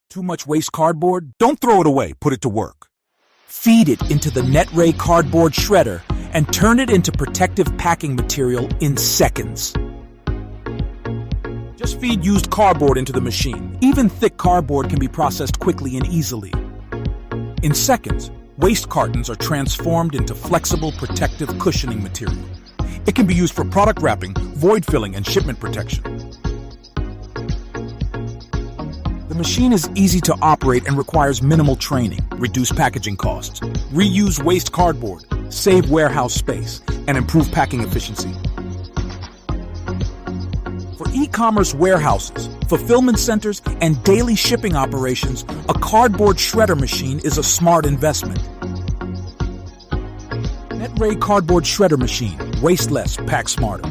Too much waste cardboard? Don't throw it away, put it to work. Feed it into the NetRay Cardboard Shredder and turn it into protective packing material in seconds. Just feed used cardboard into the machine. Even thick cardboard can be processed quickly and easily. In seconds, waste cartons are transformed into flexible protective cushioning material. It can be used for product wrapping, void filling, and shipment protection. The machine is easy to operate and requires minimal training, reduce packaging costs, reuse waste cardboard, save warehouse space, and improve packing efficiency. For e-commerce warehouses, fulfillment centers, and daily shipping operations, a cardboard shredder machine is a smart investment. NetRay Cardboard Shredder Machine. Waste less, pack smarter.